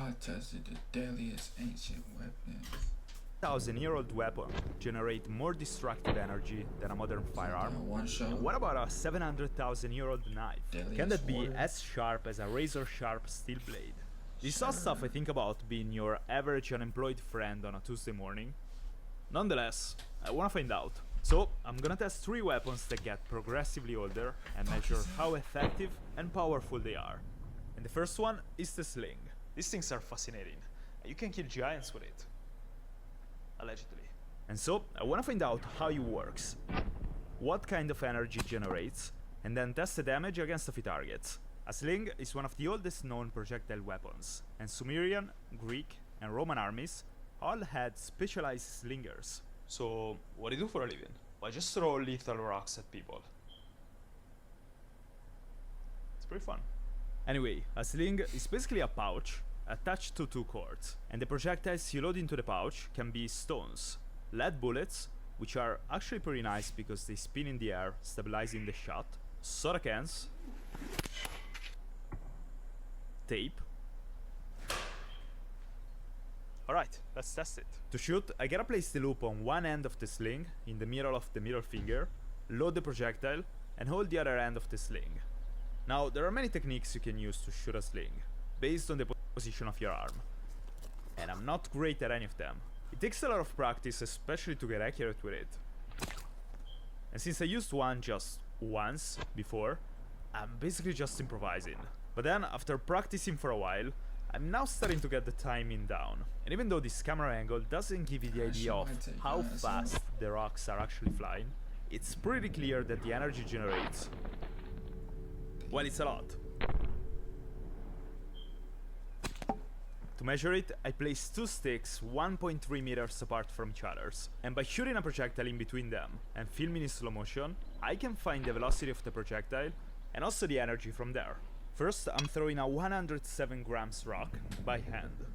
I tested the deadliest ancient weapons. 1,000-year-old weapon generate more destructive energy than a modern firearm? One shot. And what about a 700,000-year-old knife? Deadliest Can that be warrior? as sharp as a razor-sharp steel blade? This is all stuff I think about being your average unemployed friend on a Tuesday morning. Nonetheless, I wanna find out. So, I'm gonna test 3 weapons that get progressively older and measure how effective and powerful they are. And the first one is the sling. These things are fascinating. You can kill giants with it. Allegedly. And so, I wanna find out how it works, what kind of energy it generates, and then test the damage against a few targets. A sling is one of the oldest known projectile weapons, and Sumerian, Greek, and Roman armies all had specialized slingers. So, what do you do for a living? Well, I just throw lethal rocks at people. It's pretty fun. Anyway, a sling is basically a pouch attached to 2 cords, and the projectiles you load into the pouch can be stones, lead bullets, which are actually pretty nice because they spin in the air, stabilizing the shot, soda cans, tape. Alright, let's test it. To shoot, I gotta place the loop on one end of the sling, in the middle of the middle finger, load the projectile, and hold the other end of the sling. Now, there are many techniques you can use to shoot a sling, based on the position of your arm. And I'm not great at any of them. It takes a lot of practice, especially to get accurate with it. And since I used one just once before, I'm basically just improvising. But then, after practicing for a while, I'm now starting to get the timing down. And even though this camera angle doesn't give you the idea of how fast the rocks are actually flying, it's pretty clear that the energy generates, well, it's a lot. To measure it, I place 2 sticks 1.3 meters apart from each other, and by shooting a projectile in between them and filming in slow motion, I can find the velocity of the projectile and also the energy from there. First, I'm throwing a 107 grams rock by hand,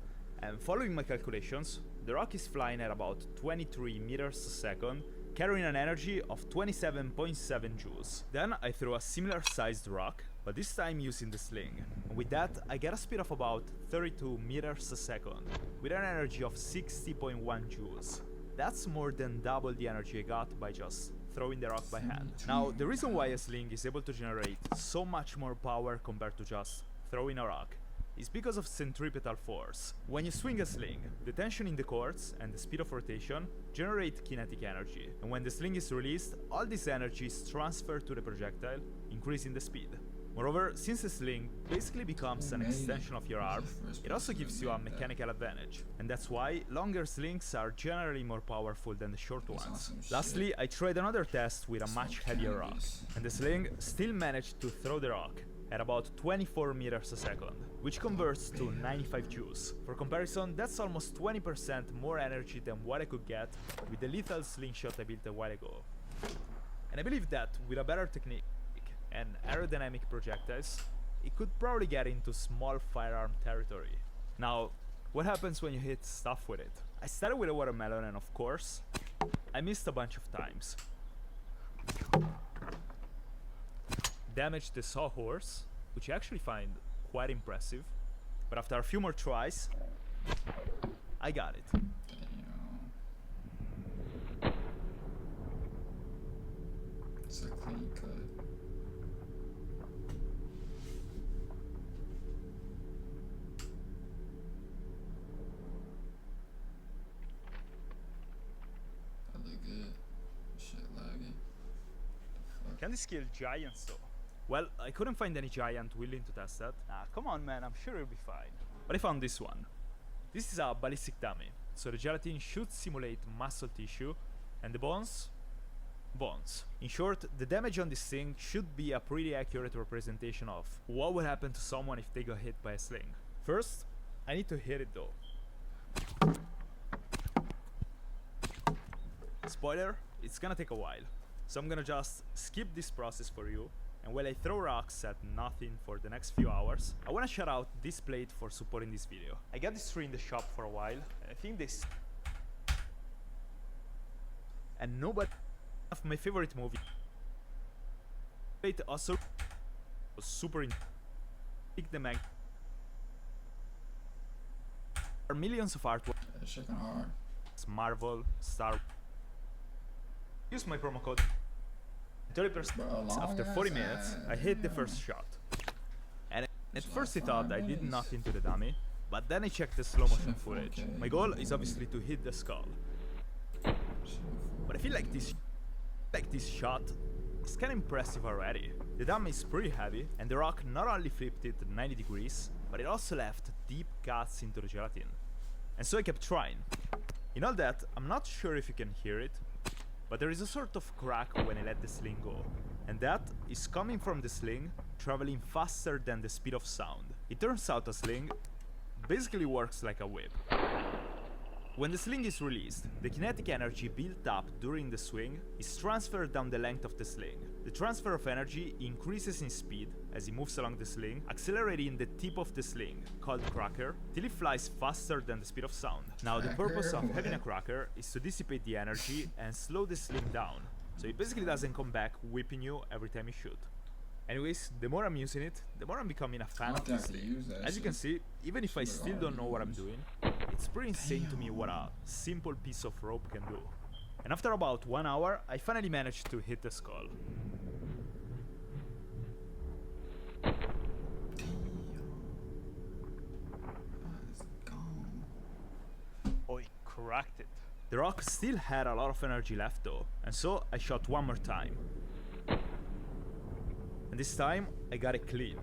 and following my calculations, the rock is flying at about 23 meters a second, carrying an energy of 27.7 joules. Then I throw a similar sized rock, but this time using the sling, and with that I get a speed of about 32 meters a second, with an energy of 60.1 joules. That's more than double the energy I got by just throwing the rock by hand. Now, the reason why a sling is able to generate so much more power compared to just throwing a rock is because of centripetal force. When you swing a sling, the tension in the cords and the speed of rotation generate kinetic energy, and when the sling is released, all this energy is transferred to the projectile, increasing the speed. Moreover, since a sling basically becomes an extension of your arm, it also gives you a mechanical advantage, and that's why longer slings are generally more powerful than the short ones. Lastly, I tried another test with a much heavier rock, and the sling still managed to throw the rock at about 24 meters a second, which converts to 95 joules. For comparison, that's almost 20% more energy than what I could get with the lethal slingshot I built a while ago. And I believe that with a better technique and aerodynamic projectiles, it could probably get into small firearm territory. Now, what happens when you hit stuff with it? I started with a watermelon and of course, I missed a bunch of times. Damaged the sawhorse, which I actually find quite impressive, but after a few more tries, I got it. Damn. It's a clean cut. That look good. Shit lagging. Can this kill giants though? Well, I couldn't find any giant willing to test that. Nah, come on man, I'm sure it'll be fine. But I found this one. This is a ballistic dummy, so the gelatin should simulate muscle tissue, and the bones? Bones. In short, the damage on this thing should be a pretty accurate representation of what would happen to someone if they got hit by a sling. First, I need to hit it though. Spoiler, it's gonna take a while, so I'm gonna just skip this process for you. And while I throw rocks at nothing for the next few hours, I wanna shout out this plate for supporting this video. I got this tree in the shop for a while, and I think this... And nobody... of my favorite movie... Plate also... was super... Pick the mag... are millions of artworks, That shit kinda hard. Marvel, Star. Use my promo code. 30% Bro, long after ass 40 minutes, ass, I hit the yeah. first shot. And at It's first I like thought 5 I did minutes. nothing to the dummy, but then I checked the slow motion Should've footage. 4K. My goal is obviously to hit the skull. But I feel like this shot is kinda impressive already. The dummy is pretty heavy, and the rock not only flipped it 90 degrees, but it also left deep cuts into the gelatin. And so I kept trying. In all that, I'm not sure if you can hear it, but there is a sort of crack when I let the sling go. And that is coming from the sling traveling faster than the speed of sound. It turns out a sling basically works like a whip. When the sling is released, the kinetic energy built up during the swing is transferred down the length of the sling. The transfer of energy increases in speed as it moves along the sling, accelerating the tip of the sling, called cracker, till it flies faster than the speed of sound. Now the purpose of having a cracker is to dissipate the energy and slow the sling down, so it basically doesn't come back whipping you every time you shoot. Anyways, the more I'm using it, the more I'm becoming a fan I'll of this have to thing. use that As you can shit. see, even if I Should've still don't know what I'm already doing, it's pretty insane to me what a simple piece of rope can do. And after about 1 hour, I finally managed to hit the skull. It's gone. Oh, it cracked it. The rock still had a lot of energy left though, and so I shot one more time. And this time, I got it clean.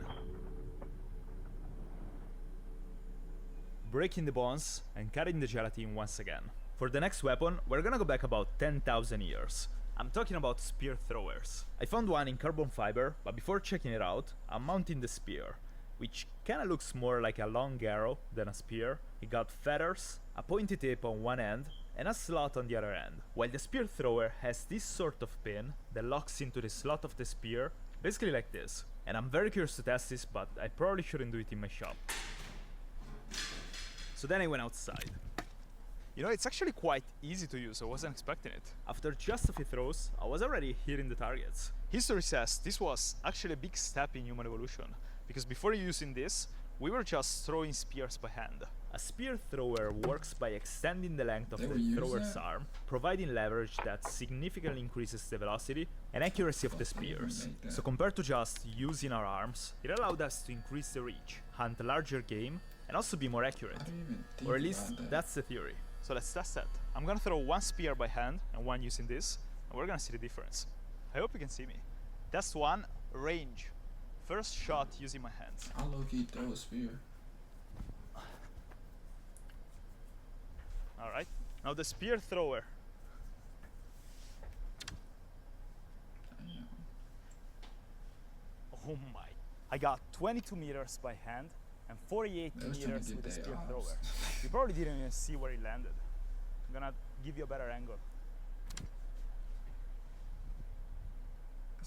Breaking the bones and cutting the gelatin once again. For the next weapon, we're gonna go back about 10,000 years. I'm talking about spear throwers. I found one in carbon fiber, but before checking it out, I'm mounting the spear, which kinda looks more like a long arrow than a spear. It got feathers, a pointy tip on one end, and a slot on the other end. While the spear thrower has this sort of pin that locks into the slot of the spear, basically like this. And I'm very curious to test this, but I probably shouldn't do it in my shop. So then I went outside. You know, it's actually quite easy to use, I wasn't expecting it. After just a few throws, I was already hitting the targets. History says this was actually a big step in human evolution, because before using this, we were just throwing spears by hand. A spear thrower works by extending the length of They the would use thrower's that? arm, providing leverage that significantly increases the velocity and accuracy of the spears. make that? So compared to just using our arms, it allowed us to increase the reach, hunt a larger game, and also be more accurate. I didn't even think Or at least about that. that's the theory. So let's test that. I'm gonna throw one spear by hand and one using this, and we're gonna see the difference. I hope you can see me. Test one, range. First shot using my hands. I'll low-key throw a spear. Alright, now the spear thrower. Damn. Oh my. I got 22 meters by hand and 48 They was trying to meters get with the their spear ops. thrower. You probably didn't even see where it landed. I'm gonna give you a better angle.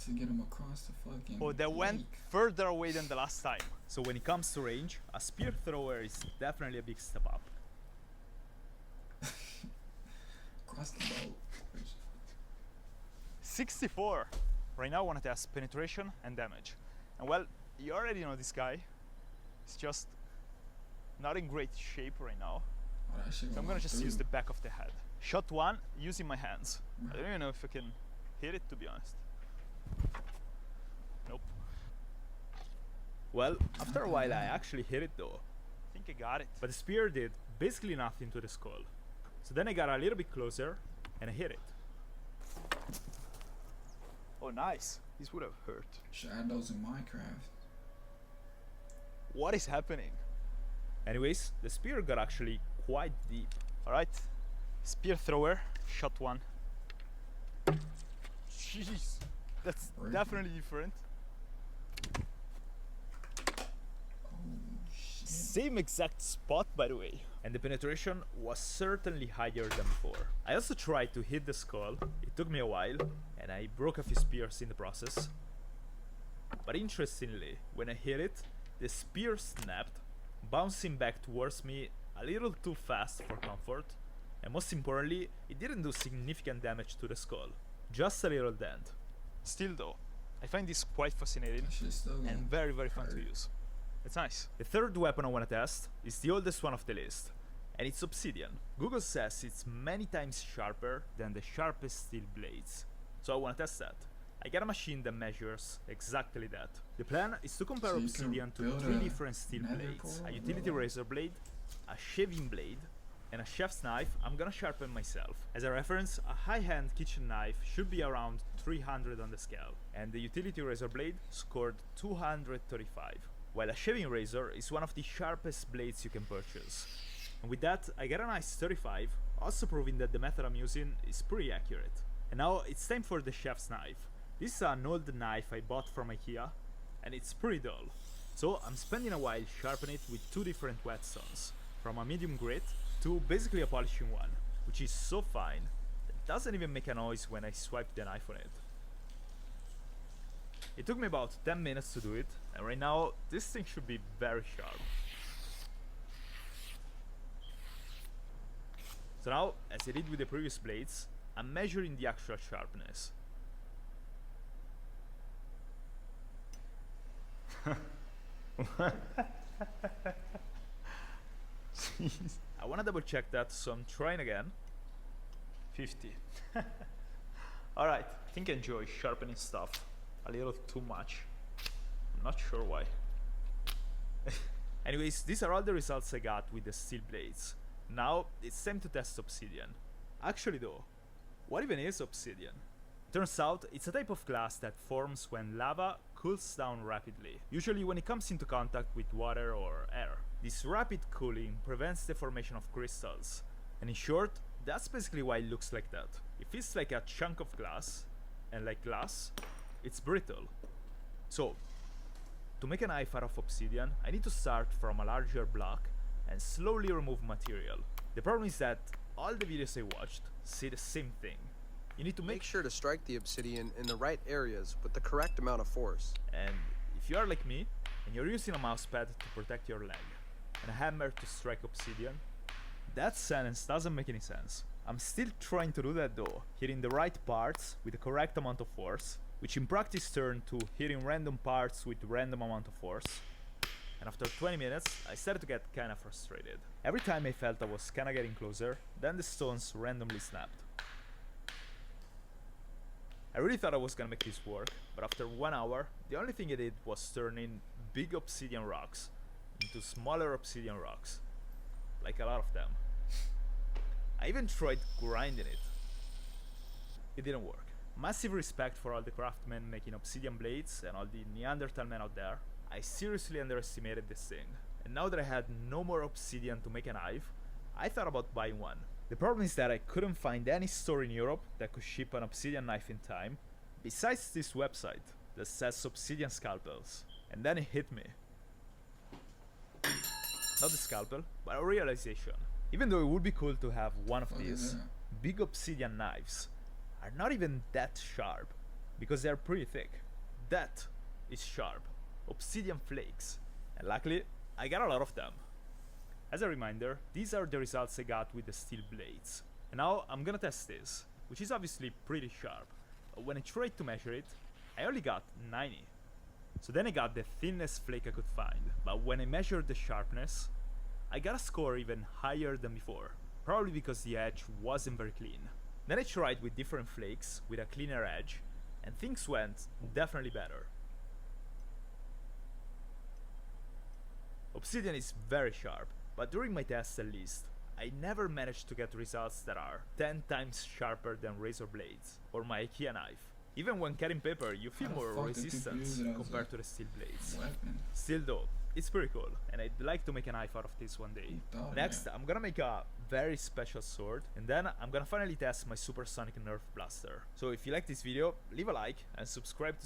To get him across the fucking Oh, that went lake. further away than the last time. So when it comes to range, a spear thrower is definitely a big step up. Across the boat. 64. Right now I want to test penetration and damage. And well, you already know this guy. He's just not in great shape right now. Oh, that shit So I'm went gonna just through. use the back of the head. Shot one using my hands. I don't even know if I can hit it, to be honest. Nope. Well, after a while I actually hit it though. I think I got it. But the spear did basically nothing to the skull. So then I got a little bit closer and I hit it. Oh nice. This would have hurt. Should add those in Minecraft. What is happening? Anyways, the spear got actually quite deep. Alright, spear thrower, shot one. Jeez, that's Right. definitely different. Oh shit. Same exact spot, by the way. And the penetration was certainly higher than before. I also tried to hit the skull. It took me a while, and I broke a few spears in the process. But interestingly, when I hit it, the spear snapped, bouncing back towards me a little too fast for comfort, and most importantly, it didn't do significant damage to the skull, just a little dent. Still though, I find this quite fascinating That shit's still going. and very fun to use. It's nice. The third weapon I want to test is the oldest one of the list, and it's obsidian. Google says it's many times sharper than the sharpest steel blades. So I want to test that. I got a machine that measures exactly that. The plan is to compare So you obsidian can to build 3 a different steel nether blades. A portal? utility razor blade, a shaving blade, and a chef's knife I'm gonna sharpen myself. As a reference, a high-end kitchen knife should be around 300 on the scale, and the utility razor blade scored 235, while a shaving razor is one of the sharpest blades you can purchase. And with that, I get a nice 35, also proving that the method I'm using is pretty accurate. And now it's time for the chef's knife. This is an old knife I bought from IKEA, and it's pretty dull. So I'm spending a while sharpening it with 2 different whetstones, from a medium grit to basically a polishing one, which is so fine that it doesn't even make a noise when I swipe the knife on it. It took me about 10 minutes to do it, and right now this thing should be very sharp. So now, as I did with the previous blades, I'm measuring the actual sharpness. Jeez. I wanna double check that, so I'm trying again. 50. Alright, I think I enjoy sharpening stuff a little too much. I'm not sure why. Anyways, these are all the results I got with the steel blades. Now, it's time to test obsidian. Actually though, what even is obsidian? Turns out, it's a type of glass that forms when lava cools down rapidly, usually when it comes into contact with water or air. This rapid cooling prevents the formation of crystals, and in short, that's basically why it looks like that. It feels like a chunk of glass, and like glass, it's brittle. So, to make a knife out of obsidian, I need to start from a larger block and slowly remove material. The problem is that all the videos I watched say the same thing. You need to Make sure to strike the obsidian in the right areas with the correct amount of force. And if you are like me, and you're using a mouse pad to protect your leg, and a hammer to strike obsidian, that sentence doesn't make any sense. I'm still trying to do that though, hitting the right parts with the correct amount of force, which in practice turned to hitting random parts with random amount of force. And after 20 minutes, I started to get kinda frustrated. Every time I felt I was kinda getting closer, then the stones randomly snapped. I really thought I was gonna make this work, but after 1 hour, the only thing I did was turning big obsidian rocks into smaller obsidian rocks. Like a lot of them. I even tried grinding it. It didn't work. Massive respect for all the craftsmen making obsidian blades and all the Neanderthal men out there. I seriously underestimated this thing. And now that I had no more obsidian to make a knife, I thought about buying one. The problem is that I couldn't find any store in Europe that could ship an obsidian knife in time, besides this website that says obsidian scalpels. And then it hit me. Not the scalpel, but a realization. Even though it would be cool to have one of these, big obsidian knives are not even that sharp, because they're pretty thick. That is sharp. Obsidian flakes. And luckily, I got a lot of them. As a reminder, these are the results I got with the steel blades. And now I'm gonna test this, which is obviously pretty sharp. But when I tried to measure it, I only got 90. So then I got the thinnest flake I could find, but when I measured the sharpness, I got a score even higher than before, probably because the edge wasn't very clean. Then I tried with different flakes with a cleaner edge, and things went definitely better. Obsidian is very sharp, but during my tests at least, I never managed to get results that are 10 times sharper than razor blades or my IKEA knife. Even when cutting paper, you feel more resistance compared to the steel blades. Still though, it's pretty cool, and I'd like to make a knife out of this one day. Next, I'm gonna make a very special sword, and then I'm gonna finally test my supersonic nerf blaster. So if you like this video, leave a like and subscribe to